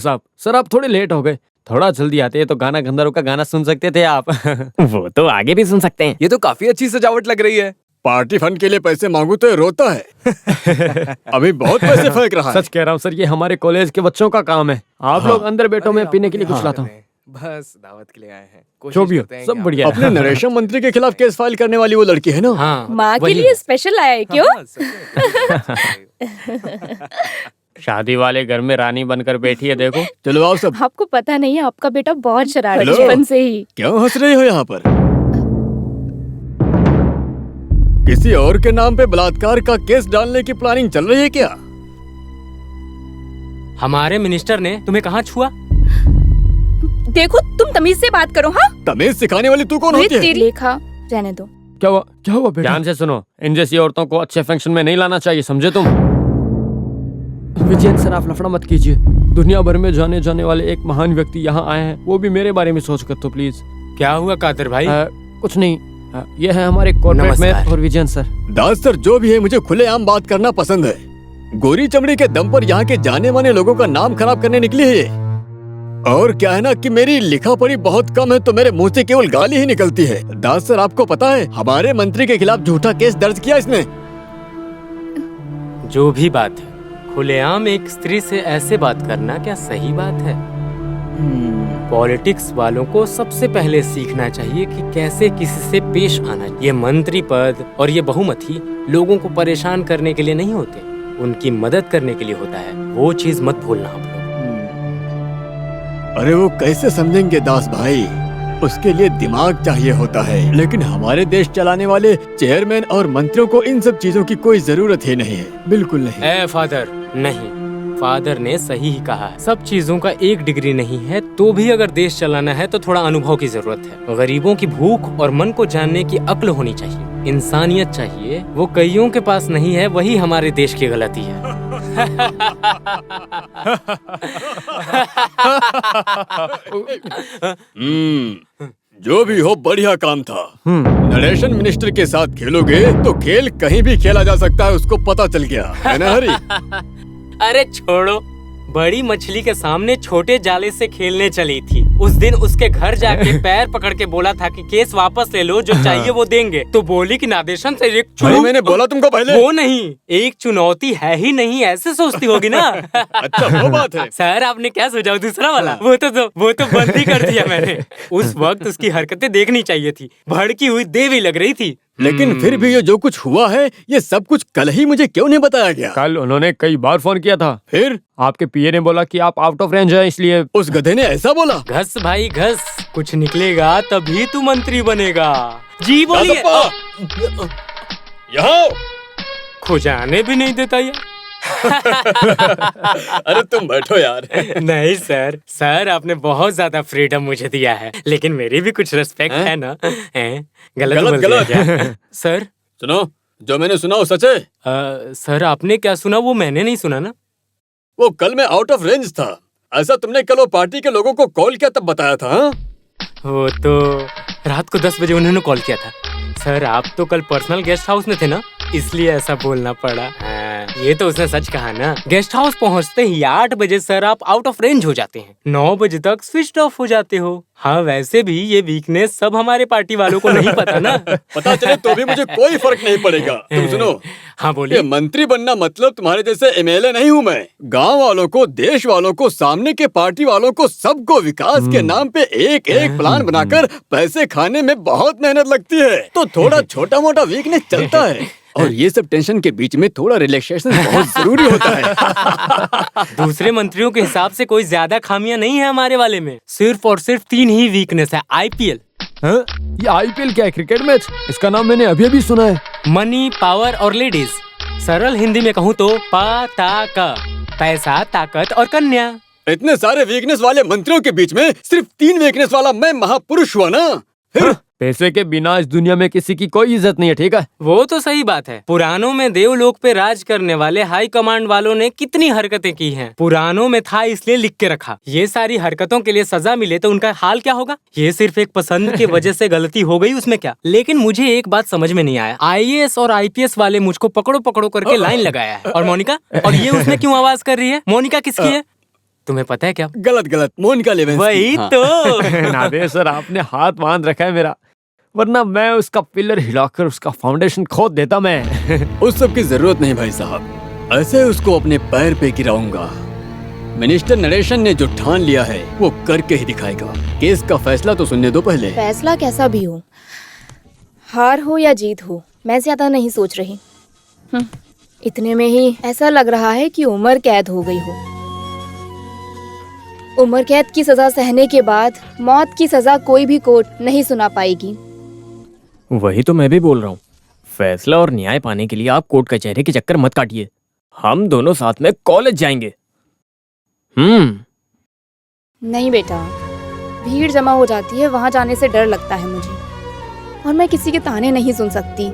साहब सर आप थोड़े लेट हो गए, थोड़ा जल्दी आते तो गाना गंधर्व का गाना सुन सकते थे आप। वो तो आगे भी सुन सकते हैं। ये तो काफी अच्छी सजावट लग रही है। पार्टी फंड के लिए पैसे मांगू तो ये रोता है। अभी बहुत पैसे फेंक रहा है। सच कह रहा हूँ सर, ये हमारे कॉलेज के बच्चों का काम है। आप लोग अंदर बैठो, मैं पीने के लिए कुछ लाता हूँ। बस दावत के लिए आए हैं। जो भी हो, सब बढ़िया है। अपने नरेशन मंत्री के खिलाफ केस फाइल करने वाली वो लड़की है ना? हाँ, माँ के वही लिए स्पेशल आया है क्यों? शादी वाले घर में रानी बनकर बैठी है, देखो। चलो आओ सब। आपको पता नहीं है, आपका बेटा बहुत शरारती हेलो। बचपन से ही। क्यों हंस रही हो यहाँ पर? किसी और के नाम पे बलात्कार का केस डालने की प्लानिंग चल रही है क्या? हमारे मिनिस्टर ने तुम्हें कहाँ छुआ? देखो तुम तमीज से बात करो। हाँ, तमीज सिखाने वाली तू कौन होती है? तेरी लेखा रहने दो। क्या हुआ बेटा? ध्यान से सुनो, इन जैसी औरतों को अच्छे फंक्शन में नहीं लाना चाहिए, समझे तुम? विजयन सर आप लफड़ा मत कीजिए। दुनिया भर में जाने जाने वाले एक महान व्यक्ति यहाँ आए हैं, वो भी मेरे बारे में सोच कर तो प्लीज। क्या हुआ कादिर भाई? कुछ नहीं, ये है हमारे कॉर्पोरेट में और विजयन सर। दास सर जो भी है, मुझे खुलेआम बात करना पसंद है। गोरी चमड़ी के दम पर यहाँ के जाने माने लोगों का नाम खराब करने निकली है ये। और क्या है ना कि मेरी लिखा पढ़ी बहुत कम है, तो मेरे मुंह से केवल गाली ही निकलती है। दास सर आपको पता है, हमारे मंत्री के खिलाफ झूठा केस दर्ज किया इसने। जो भी बात है, खुलेआम एक स्त्री से ऐसे बात करना क्या सही बात है? पॉलिटिक्स वालों को सबसे पहले सीखना चाहिए कि कैसे किसी से पेश आना। ये मंत्री पद और ये बहुमती लोगों को परेशान करने के लिए नहीं होते, उनकी मदद करने के लिए होता है। वो चीज मत भूलना आप लोग। अरे वो कैसे समझेंगे दास भाई, उसके लिए दिमाग चाहिए होता है। लेकिन हमारे देश चलाने वाले चेयरमैन और मंत्रियों को इन सब चीजों की कोई जरूरत ही नहीं है, बिल्कुल नहीं। ए फादर, नहीं, फादर ने सही ही कहा है। सब चीजों का एक डिग्री नहीं है, तो भी अगर देश चलाना है तो थोड़ा अनुभव की जरूरत है। गरीबों की भूख और मन को जानने की अक्ल होनी चाहिए, इंसानियत चाहिए। वो कईयों के पास नहीं है, वही हमारे देश की गलती है। जो भी हो, बढ़िया काम था। नरेशन मिनिस्टर के साथ खेलोगे तो खेल कहीं भी खेला जा सकता है, उसको पता चल गया है ना हरी? अरे छोड़ो, बड़ी मछली के सामने छोटे जाले से खेलने चली थी। उस दिन उसके घर जाके पैर पकड़ के बोला था कि केस वापस ले लो, जो चाहिए वो देंगे। तो बोली कि नादेशन से एक मैंने बोला तुमको पहले। वो नहीं, एक चुनौती है ही नहीं, ऐसे सोचती होगी ना। अच्छा वो बात है। सर आपने क्या सोचा दूसरा वाला? वो तो बंद ही कर दिया मैंने। उस वक्त उसकी हरकतें देखनी चाहिए थी, भड़की हुई देवी लग रही थी। लेकिन फिर भी ये जो कुछ हुआ है, ये सब कुछ कल ही मुझे क्यों नहीं बताया गया? कल उन्होंने कई बार फोन किया था। फिर आपके पीए ने बोला कि आप आउट ऑफ रेंज है, इसलिए। उस गधे ने ऐसा बोला? घस भाई घस, कुछ निकलेगा तभी तू मंत्री बनेगा। जी बोलिए। यहाँ खुजाने भी नहीं देता ये। अरे तुम बैठो यार। नहीं सर आपने बहुत ज्यादा फ्रीडम मुझे दिया है, लेकिन मेरी भी कुछ रिस्पेक्ट है ना। गलत बोल दिया क्या? सर सुनो, जो मैंने सुना वो सच है? सर आपने क्या सुना वो मैंने नहीं सुना ना। वो कल मैं आउट ऑफ रेंज था, ऐसा तुमने कल वो पार्टी के लोगों को कॉल किया तब बताया था? हाँ? वो तो रात को 10 बजे उन्होंने कॉल किया था। सर आप तो कल पर्सनल गेस्ट हाउस में थे ना, इसलिए ऐसा बोलना पड़ा। ये तो उसने सच कहा ना। गेस्ट हाउस पहुंचते ही 8 बजे सर आप आउट ऑफ रेंज हो जाते हैं, 9 बजे तक स्विच ऑफ हो जाते हो। हाँ वैसे भी ये वीकनेस सब हमारे पार्टी वालों को नहीं पता ना। पता चले तो भी मुझे कोई फर्क नहीं पड़ेगा। तुम सुनो, हाँ बोलिए। मंत्री बनना मतलब तुम्हारे जैसे एमएलए नहीं हूँ मैं। गांव वालों को, देश वालों को, सामने के पार्टी वालों को, सबको विकास के नाम पे एक एक प्लान बनाकर पैसे खाने में बहुत मेहनत लगती है। तो थोड़ा छोटा मोटा वीकनेस चलता है, और ये सब टेंशन के बीच में थोड़ा रिलैक्सेशन बहुत जरूरी होता है। दूसरे मंत्रियों के हिसाब से कोई ज्यादा खामियां नहीं है हमारे वाले में, सिर्फ और सिर्फ 3 ही वीकनेस है। आईपीएल। ये आईपीएल क्या है? Cricket match? इसका नाम मैंने अभी अभी सुना है। मनी, पावर और लेडीज। सरल हिंदी में कहूँ तो पैसा, ताकत और कन्या। इतने सारे वीकनेस वाले मंत्रियों के बीच में सिर्फ 3 वीकनेस वाला मैं महापुरुष हुआ ना। फिर पैसे के बिना इस दुनिया में किसी की कोई इज्जत नहीं है, ठीक है? वो तो सही बात है। पुरानों में देवलोक पे राज करने वाले हाई कमांड वालों ने कितनी हरकतें की हैं। पुरानों में था इसलिए लिख के रखा। ये सारी हरकतों के लिए सजा मिले तो उनका हाल क्या होगा? ये सिर्फ एक पसंद की वजह से गलती हो गई, उसमें क्या। लेकिन मुझे एक बात समझ में नहीं आया, आईएएस और आईपीएस वाले मुझको पकड़ो पकड़ो करके लाइन लगाया है, और मोनिका, और ये उसमें क्यों आवाज कर रही है? मोनिका किसकी है? तुम्हें पता है क्या? गलत गलत, मोनिका लेविंस्की। वही हाँ। तो। नादेर सर, आपने हाथ बांध रखा है मेरा, वरना मैं उसका पिलर हिलाकर उसका फाउंडेशन खोद देता मैं। उस सब की जरूरत नहीं भाई साहब, ऐसे उसको अपने पैर पे गिराऊंगा। मिनिस्टर नरेशन ने जो ठान लिया है वो करके ही दिखाएगा। केस का फैसला तो सुनने दो पहले। फैसला कैसा भी हो, हार हो या जीत हो, मैं ज्यादा नहीं सोच रही। इतने में ही ऐसा लग रहा है कि उम्र कैद हो गई हो। उम्र कैद की सजा सहने के बाद मौत की सजा कोई भी कोर्ट नहीं सुना पाएगी। वही तो मैं भी बोल रहा हूँ, फैसला और न्याय पाने के लिए आप कोर्ट कचहरी के चक्कर मत काटिए। हम दोनों साथ में कॉलेज जाएंगे। नहीं बेटा, भीड़ जमा हो जाती है, वहां जाने से डर लगता है मुझे, और मैं किसी के ताने नहीं सुन सकती।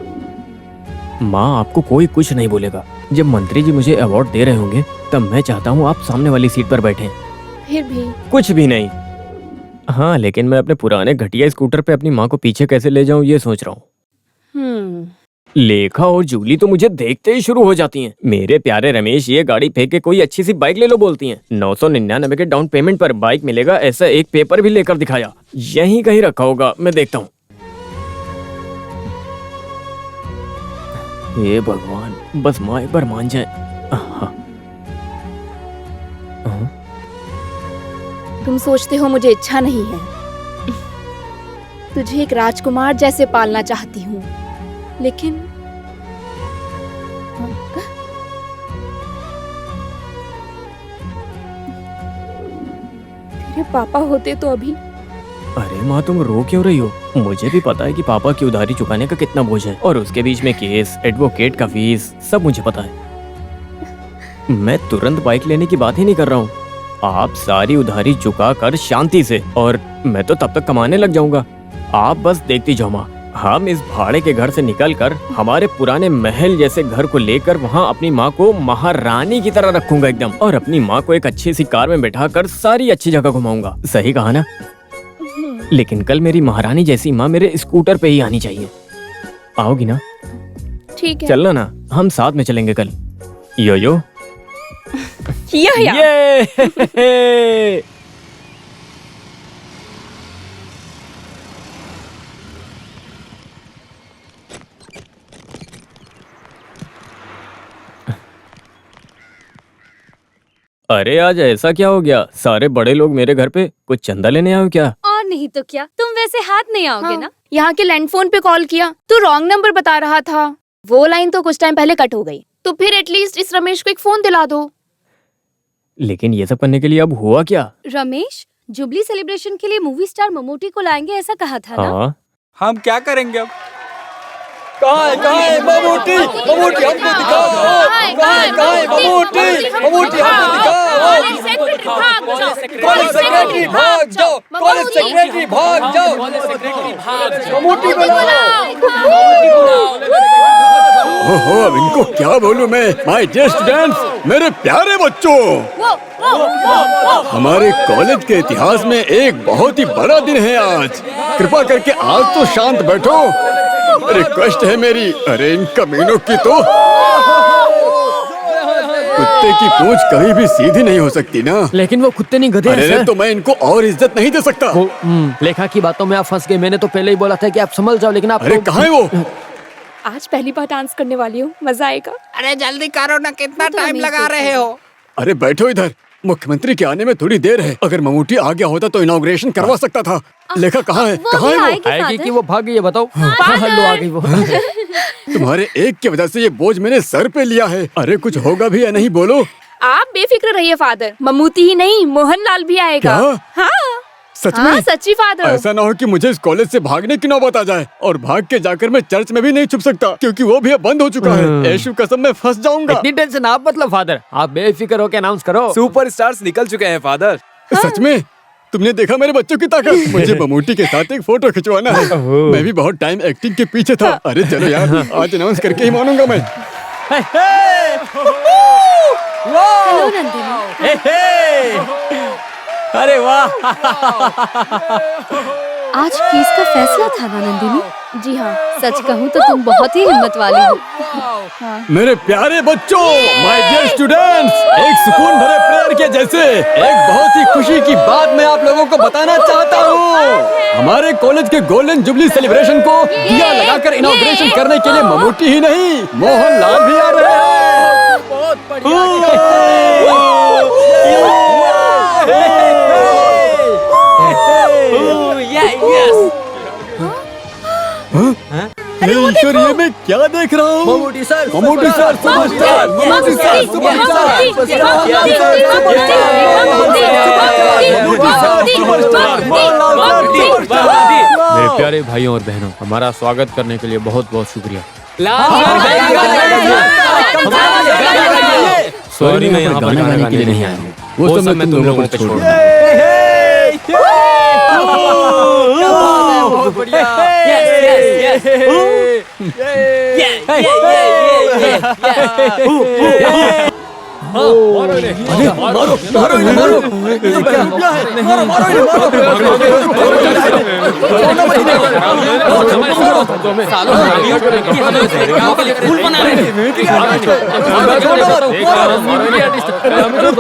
माँ, आपको कोई कुछ नहीं बोलेगा। जब मंत्री जी मुझे अवार्ड दे रहे होंगे तब मैं चाहता हूँ आप सामने वाली सीट पर बैठें। फिर भी कुछ भी नहीं। हाँ, लेकिन मैं अपने पुराने घटिया स्कूटर पे अपनी माँ को पीछे कैसे ले जाऊँ ये सोच रहा हूँ। लेखा और जूली तो मुझे देखते ही शुरू हो जाती हैं। मेरे प्यारे रमेश, ये गाड़ी फेंक के कोई अच्छी सी बाइक ले लो बोलती हैं। 999 के डाउन पेमेंट पर बाइक मिलेगा, ऐसा एक पेपर भी लेकर दिखाया। यहीं कहीं रखा होगा, मैं देखता हूँ। हे भगवान, बस माँ एक बार मान जाए। तुम सोचते हो मुझे इच्छा नहीं है। तुझे एक राजकुमार जैसे पालना चाहती हूँ, लेकिन तेरे पापा होते तो अभी। अरे माँ, तुम रो क्यों रही हो? मुझे भी पता है कि पापा की उधारी चुकाने का कितना बोझ है, और उसके बीच में केस, एडवोकेट का फीस, सब मुझे पता है। मैं तुरंत बाइक लेने की बात ही नहीं कर रहा हूँ। आप सारी उधारी चुका कर शांति से, और मैं तो तब तक कमाने लग जाऊंगा। आप बस देखती जाओ माँ। हम इस भाड़े के घर से निकलकर हमारे पुराने महल जैसे घर को लेकर वहाँ अपनी माँ को महारानी की तरह रखूंगा एकदम, और अपनी माँ को एक अच्छी सी कार में बैठाकर सारी अच्छी जगह घुमाऊंगा। सही कहा ना? लेकिन कल मेरी महारानी जैसी माँ मेरे स्कूटर पे ही आनी चाहिए। आओगी ना? ठीक है। चलना ना, हम साथ में चलेंगे कल। यो यो। ये अरे आज ऐसा क्या हो गया? सारे बड़े लोग मेरे घर पे, कुछ चंदा लेने आए हो क्या? और नहीं तो क्या, तुम वैसे हाथ नहीं आओगे हाँ, ना? यहाँ के लैंडफोन पे कॉल किया तो रॉन्ग नंबर बता रहा था। वो लाइन तो कुछ टाइम पहले कट हो गई, तो फिर एटलीस्ट इस रमेश को एक फोन दिला दो। लेकिन ये सब करने के लिए अब हुआ क्या? रमेश, जुबली सेलिब्रेशन के लिए मूवी स्टार ममूटी को लाएंगे ऐसा कहा था ना? हाँ, हम क्या करेंगे अब? कहाँ है ममूटी? ममूटी हमको दिखाओ। कहाँ है ममूटी? ममूटी हमको दिखाओ। कॉलेज सेक्रेटरी भाग जाओ। कॉलेज सेक्रेटरी भाग जाओ। ममूटी ओहो, अब इनको क्या बोलूं मैं? माय डियर स्टूडेंट्स, मेरे प्यारे बच्चों, हमारे कॉलेज के इतिहास में एक बहुत ही बड़ा दिन है आज। कृपा करके आज तो शांत बैठो। रिक्वेस्ट है मेरी। अरे इन कमीनों की तो कुत्ते की पूंछ कभी भी सीधी नहीं हो सकती ना। लेकिन वो कुत्ते नहीं गधे हैं अरे सर। तो मैं इनको और इज्जत नहीं दे सकता। लेखा की बातों में आप फंस गए। मैंने तो पहले ही बोला था कि आप संभल जाओ, लेकिन आप अरे कहाँ है वो? आज पहली बार डांस करने वाली हूँ, मजा आएगा। अरे जल्दी करो ना, कितना टाइम लगा रहे हो? अरे बैठो इधर। मुख्यमंत्री के आने में थोड़ी देर है। अगर ममूटी आ गया होता तो इनॉग्रेशन करवा सकता था। लेखा कहाँ है? कहाँ है वो? आएगी कि वो भाग गई है बताओ? लो आ गई वो। तुम्हारे एक की वजह से ये बोझ मैंने सर पे लिया है। अरे कुछ होगा भी या नहीं बोलो। आप बेफिक्र रहिए फादर, ममूटी ही नहीं मोहनलाल भी आएगा। क्या? हाँ सच हाँ, में? सच्ची फादर। ऐसा ना हो कि मुझे इस कॉलेज से भागने की नौबत आ जाए, और भाग के जाकर मैं चर्च में भी नहीं छुप सकता, क्योंकि वो भी अब बंद हो चुका है। यीशु कसम मैं फंस जाऊंगा। इतनी टेंशन आप मतलब फादर, आप बेफिक्र होकर अनाउंस करो। सुपर स्टार्स निकल चुके हैं फादर। सच में? तुमने देखा मेरे बच्चों की ताकत? मुझे ममूटी के साथ एक फोटो खिंचवाना है। मैं भी बहुत टाइम एक्टिंग के पीछे था। अरे चलो यार, आज अनाउंस करके ही मानूंगा मैं। हेलो नंदिनी। अरे वाह। आज केस का फैसला था ना नंदिनी? जी हाँ। सच कहूँ तो तुम बहुत ही हिम्मत वाली हो। मेरे प्यारे बच्चों, माय डियर स्टूडेंट्स, एक सुकून भरे प्रेयर के जैसे एक बहुत ही खुशी की बात मैं आप लोगों को बताना चाहता हूँ। हमारे कॉलेज के गोल्डन जुबली सेलिब्रेशन को दिया लगाकर इनॉग्रेशन करने के लिए ममूटी ही नहीं, मोहन लाल भी आ रहे हैं। बहुत ईश्वर, ये मैं क्या देख रहा हूँ? Mammootty sir, superstar, Mammootty sir, मेरे प्यारे भाइयों और बहनों, हमारा स्वागत करने के लिए बहुत बहुत शुक्रिया। सॉरी, मैं यहाँ पर गाने के लिए नहीं आया हूँ। वो सब मैं तुम लोगों पे छोड़ दूँ।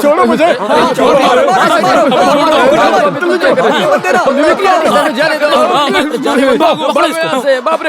छोड़ो मुझे, बाप रे।